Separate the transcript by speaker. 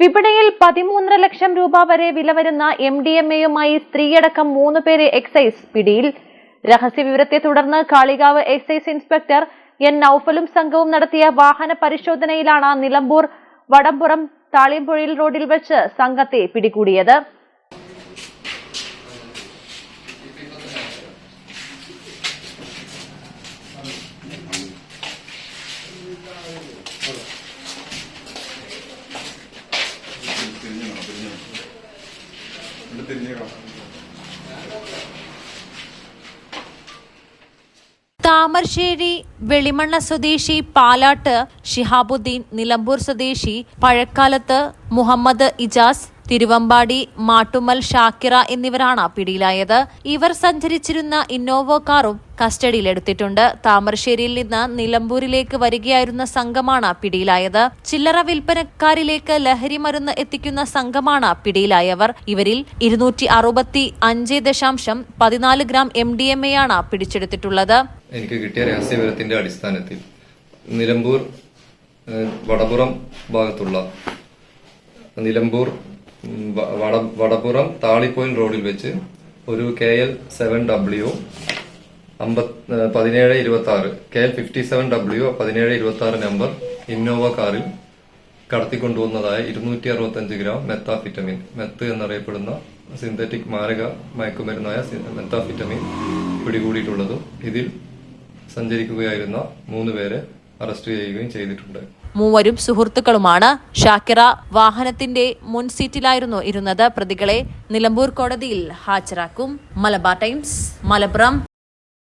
Speaker 1: വിപണിയിൽ 13.5 ലക്ഷം രൂപ വരെ വില വരുന്ന MDMA-യുമായി സ്ത്രീയടക്കം 3 പേരെ എക്സൈസ് പിടിയിൽ. രഹസ്യവിവരത്തെ തുടർന്ന് കാളികാവ് എക്സൈസ് ഇൻസ്പെക്ടർ N. നൌഫലും സംഘവും നടത്തിയ വാഹന പരിശോധനയിലാണ് നിലമ്പൂർ വടംപുറം താളിയമ്പുഴയിൽ റോഡിൽ വെച്ച് സംഘത്തെ പിടികൂടിയത്.
Speaker 2: താമരശ്ശേരി വെളിമണ്ണ സ്വദേശി പാലാട്ട് ഷിഹാബുദ്ദീൻ, നിലമ്പൂർ സ്വദേശി പഴക്കാലത്ത് മുഹമ്മദ് ഇജാസ്, തിരുവമ്പാടി മാട്ടുമൽ ഷാക്കിറ എന്നിവരാണ് പിടിയിലായത്. ഇവർ സഞ്ചരിച്ചിരുന്ന ഇന്നോവ കാറും കസ്റ്റഡിയിലെടുത്തിട്ടുണ്ട്. താമരശ്ശേരിയിൽ നിന്ന് നിലമ്പൂരിലേക്ക് വരികയായിരുന്ന സംഘമാണ് പിടിയിലായത്. ചില്ലറ വിൽപ്പനക്കാരിലേക്ക് ലഹരി മരുന്ന് എത്തിക്കുന്ന സംഘമാണ് പിടിയിലായവർ. ഇവരിൽ 265.14 ഗ്രാം MDMA-യാണ് പിടിച്ചെടുത്തിട്ടുള്ളത്.
Speaker 3: എനിക്ക് കിട്ടിയ രഹസ്യവിവരത്തിന്റെ അടിസ്ഥാനത്തിൽ നിലമ്പൂർ വടപുറം ഭാഗത്തുള്ള നിലമ്പൂർ വടപുറം താളിപ്പോയിൽ റോഡിൽ വെച്ച് ഒരു KL 7W 1726 KL 57W 1726 number Innova കാറിൽ കടത്തിക്കൊണ്ടുവന്നതായ 265 ഗ്രാം മെത്താഫിറ്റമിൻ, മെത്ത് എന്നറിയപ്പെടുന്ന സിന്തറ്റിക് മാരക മയക്കുമരുന്നായ മെത്താഫിറ്റമിൻ പിടികൂടിയിട്ടുള്ളതും ഇതിൽ സഞ്ചരിക്കുകയായിരുന്ന 3 പേരെ അറസ്റ്റ് ചെയ്യുകയും ചെയ്തിട്ടുണ്ട്.
Speaker 2: മൂവരും സുഹൃത്തുക്കളുമാണ്. ഷാക്കിറ വാഹനത്തിന്റെ മുൻ സീറ്റിലായിരുന്നു ഇരുന്നത്. പ്രതികളെ നിലമ്പൂർ കോടതിയിൽ ഹാജരാക്കും. മലബാർ ടൈംസ്, മലപ്പുറം.